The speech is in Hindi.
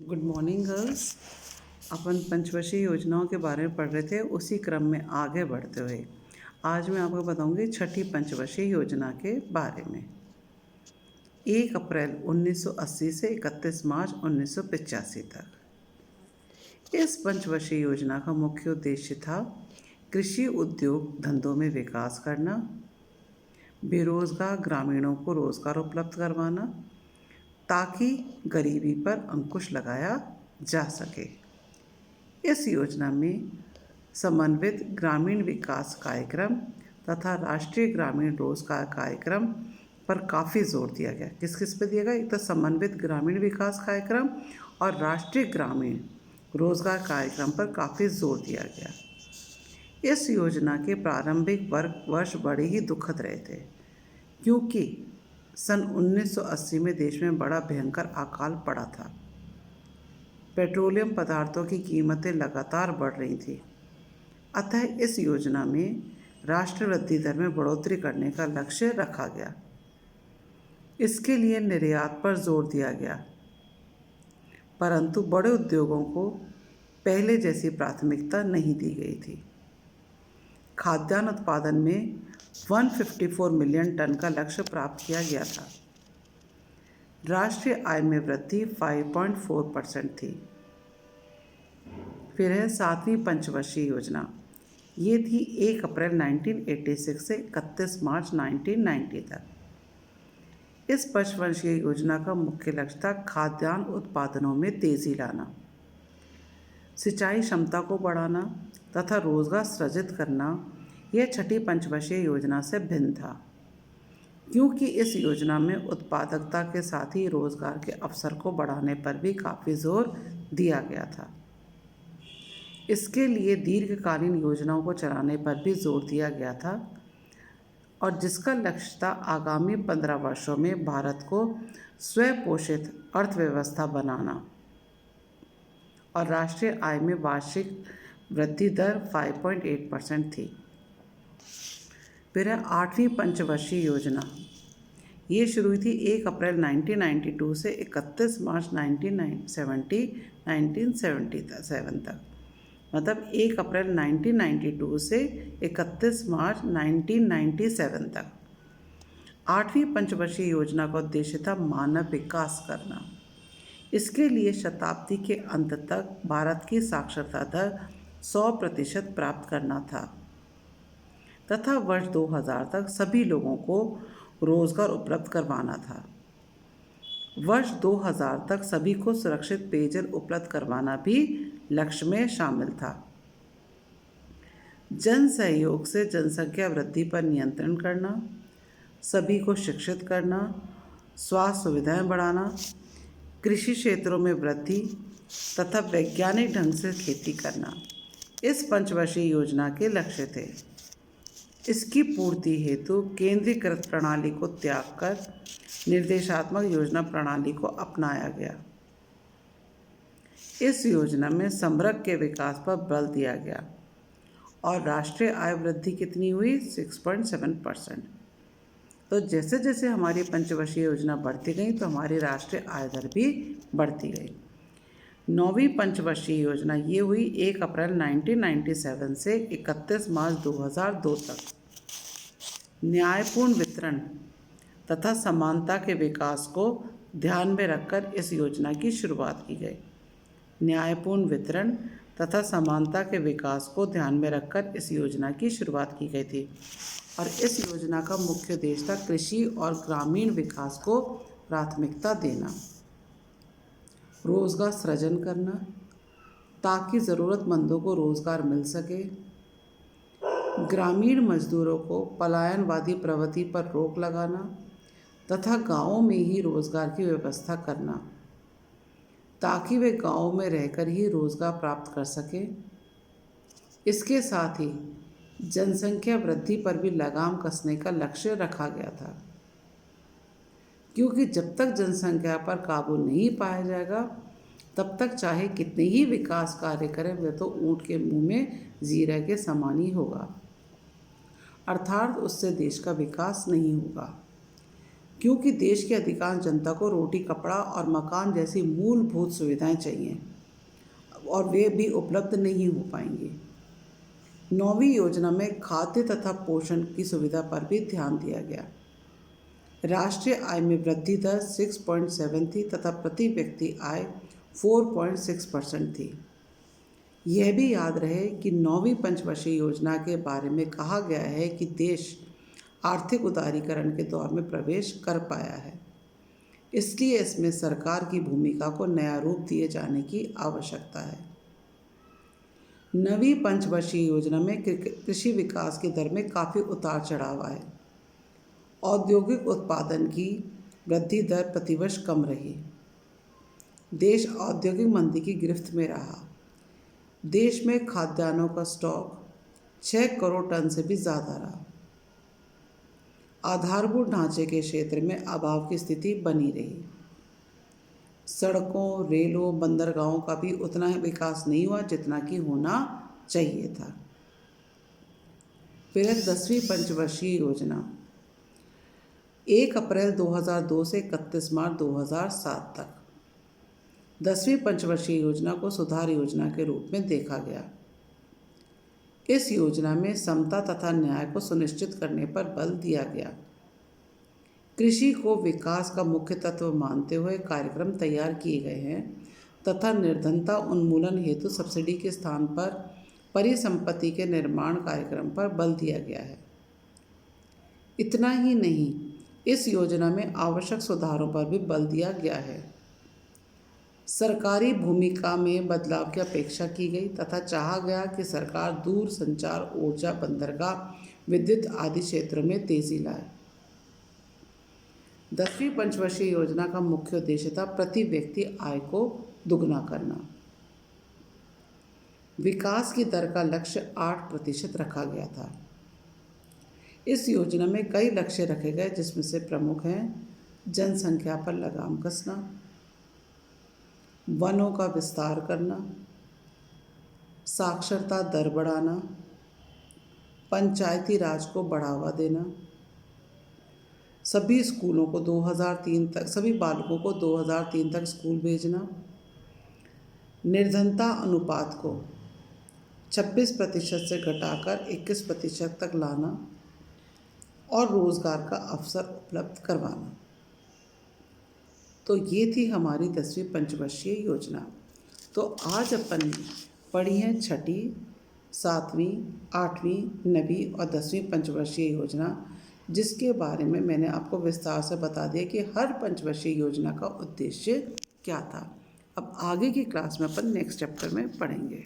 Good morning girls. अपन पंचवर्षीय योजनाओं के बारे में पढ़ रहे थे, उसी क्रम में आगे बढ़ते हुए आज मैं आपको बताऊंगी छठी पंचवर्षीय योजना के बारे में। 1 अप्रैल 1980 से 31 मार्च 1985 तक इस पंचवर्षीय योजना का मुख्य उद्देश्य था कृषि उद्योग धंधों में विकास करना, बेरोजगार ग्रामीणों को रोजगार उपलब्ध करवाना ताकि गरीबी पर अंकुश लगाया जा सके। इस योजना में समन्वित ग्रामीण विकास कार्यक्रम तथा राष्ट्रीय ग्रामीण रोजगार कार्यक्रम पर काफ़ी जोर दिया गया। किस किस पे दिया गया? एक तो समन्वित ग्रामीण विकास कार्यक्रम और राष्ट्रीय ग्रामीण रोजगार कार्यक्रम पर काफ़ी जोर दिया गया। इस योजना के प्रारंभिक वर्ष बड़े ही दुखद रहे थे, क्योंकि सन 1980 में देश में बड़ा भयंकर अकाल पड़ा था। पेट्रोलियम पदार्थों की कीमतें लगातार बढ़ रही थी। अतः इस योजना में राष्ट्रीय वृद्धि दर में बढ़ोतरी करने का लक्ष्य रखा गया। इसके लिए निर्यात पर जोर दिया गया, परंतु बड़े उद्योगों को पहले जैसी प्राथमिकता नहीं दी गई थी। खाद्यान्न उत्पादन में 154 मिलियन टन का लक्ष्य प्राप्त किया गया था। राष्ट्रीय आय में वृद्धि 5.4% थी। फिर है 7वीं पंचवर्षीय योजना। ये थी 1 अप्रैल 1986 से 31 मार्च 1990 तक। इस पंचवर्षीय योजना का मुख्य लक्ष्य था खाद्यान्न उत्पादनों में तेजी लाना, सिंचाई क्षमता को बढ़ाना तथा रोजगार सृजित करना। यह छठी पंचवर्षीय योजना से भिन्न था, क्योंकि इस योजना में उत्पादकता के साथ ही रोजगार के अवसर को बढ़ाने पर भी काफ़ी जोर दिया गया था। इसके लिए दीर्घकालीन योजनाओं को चलाने पर भी जोर दिया गया था, और जिसका लक्ष्य था आगामी 15 वर्षों में भारत को स्वपोषित अर्थव्यवस्था बनाना, और राष्ट्रीय आय में वार्षिक वृद्धि दर 5.8% थी। फिर है 8वीं पंचवर्षीय योजना। ये शुरू हुई थी 1 अप्रैल 1992 से 31 मार्च 1977 तक। मतलब 1 अप्रैल 1992 से 31 मार्च 1997 तक। 8वीं पंचवर्षीय योजना का उद्देश्य था मानव विकास करना। इसके लिए शताब्दी के अंत तक भारत की साक्षरता दर 100% प्राप्त करना था तथा वर्ष 2000 तक सभी लोगों को रोजगार उपलब्ध करवाना था। वर्ष 2000 तक सभी को सुरक्षित पेयजल उपलब्ध करवाना भी लक्ष्य में शामिल था। जन सहयोग से जनसंख्या वृद्धि पर नियंत्रण करना, सभी को शिक्षित करना, स्वास्थ्य सुविधाएं बढ़ाना, कृषि क्षेत्रों में वृद्धि तथा वैज्ञानिक ढंग से खेती करना इस पंचवर्षीय योजना के लक्ष्य थे। इसकी पूर्ति हेतु केंद्रीकृत प्रणाली को त्याग कर निर्देशात्मक योजना प्रणाली को अपनाया गया। इस योजना में समग्र के विकास पर बल दिया गया और राष्ट्रीय आय वृद्धि कितनी हुई? 6.7%। तो जैसे जैसे हमारी पंचवर्षीय योजना बढ़ती गई तो हमारी राष्ट्रीय आय दर भी बढ़ती गई। 9वीं पंचवर्षीय योजना ये हुई 1 अप्रैल 1997 से 31 मार्च 2002 तक। न्यायपूर्ण वितरण तथा समानता के विकास को ध्यान में रखकर इस योजना की शुरुआत की गई। न्यायपूर्ण वितरण तथा समानता के विकास को ध्यान में रखकर इस योजना की शुरुआत की गई थी, और इस योजना का मुख्य उद्देश्य था कृषि और ग्रामीण विकास को प्राथमिकता देना, रोजगार सृजन करना ताकि ज़रूरतमंदों को रोजगार मिल सके, ग्रामीण मजदूरों को पलायनवादी प्रवृत्ति पर रोक लगाना तथा गांवों में ही रोजगार की व्यवस्था करना ताकि वे गांवों में रहकर ही रोजगार प्राप्त कर सकें। इसके साथ ही जनसंख्या वृद्धि पर भी लगाम कसने का लक्ष्य रखा गया था, क्योंकि जब तक जनसंख्या पर काबू नहीं पाया जाएगा तब तक चाहे कितने ही विकास कार्य करें वह तो ऊंट के मुंह में जीरा के समान ही होगा, अर्थात उससे देश का विकास नहीं होगा। क्योंकि देश की अधिकांश जनता को रोटी, कपड़ा और मकान जैसी मूलभूत सुविधाएं चाहिए और वे भी उपलब्ध नहीं हो पाएंगी। 9वीं योजना में खाद्य तथा पोषण की सुविधा पर भी ध्यान दिया गया। राष्ट्रीय आय में वृद्धि दर 6.7 थी तथा प्रति व्यक्ति आय 4.6% थी। यह भी याद रहे कि 9वीं पंचवर्षीय योजना के बारे में कहा गया है कि देश आर्थिक उदारीकरण के दौर में प्रवेश कर पाया है, इसलिए इसमें सरकार की भूमिका को नया रूप दिए जाने की आवश्यकता है। 9वीं पंचवर्षीय योजना में कृषि विकास की दर में काफ़ी उतार चढ़ाव आए। औद्योगिक उत्पादन की वृद्धि दर प्रतिवर्ष कम रही। देश औद्योगिक मंदी की गिरफ्त में रहा। देश में खाद्यान्नों का स्टॉक 6 करोड़ टन से भी ज़्यादा रहा। आधारभूत ढांचे के क्षेत्र में अभाव की स्थिति बनी रही। सड़कों, रेलों, बंदरगाहों का भी उतना विकास नहीं हुआ जितना कि होना चाहिए था। फिर 10वीं पंचवर्षीय योजना 1 अप्रैल 2002 से 31 मार्च 2007 तक। 10वीं पंचवर्षीय योजना को सुधार योजना के रूप में देखा गया। इस योजना में समता तथा न्याय को सुनिश्चित करने पर बल दिया गया। कृषि को विकास का मुख्य तत्व मानते हुए कार्यक्रम तैयार किए गए हैं तथा निर्धनता उन्मूलन हेतु सब्सिडी के स्थान पर परिसंपत्ति के निर्माण कार्यक्रम पर बल दिया गया है। इतना ही नहीं, इस योजना में आवश्यक सुधारों पर भी बल दिया गया है। सरकारी भूमिका में बदलाव की अपेक्षा की गई तथा चाहा गया कि सरकार दूर संचार, ऊर्जा, बंदरगाह, विद्युत आदि क्षेत्रों में तेजी लाए। 10वीं पंचवर्षीय योजना का मुख्य उद्देश्य था प्रति व्यक्ति आय को दुगना करना। विकास की दर का लक्ष्य 8% रखा गया था। इस योजना में कई लक्ष्य रखे गए जिसमें से प्रमुख हैं जनसंख्या पर लगाम कसना, वनों का विस्तार करना, साक्षरता दर बढ़ाना, पंचायती राज को बढ़ावा देना, सभी स्कूलों को 2003 तक सभी बालकों को 2003 तक स्कूल भेजना, निर्धनता अनुपात को 26% से घटाकर 21% तक लाना और रोज़गार का अवसर उपलब्ध करवाना। तो ये थी हमारी 10वीं पंचवर्षीय योजना। तो आज अपन पढ़ी है 6ठी, 7वीं, 8वीं, 9वीं और 10वीं पंचवर्षीय योजना, जिसके बारे में मैंने आपको विस्तार से बता दिया कि हर पंचवर्षीय योजना का उद्देश्य क्या था। अब आगे की क्लास में अपन नेक्स्ट चैप्टर में पढ़ेंगे।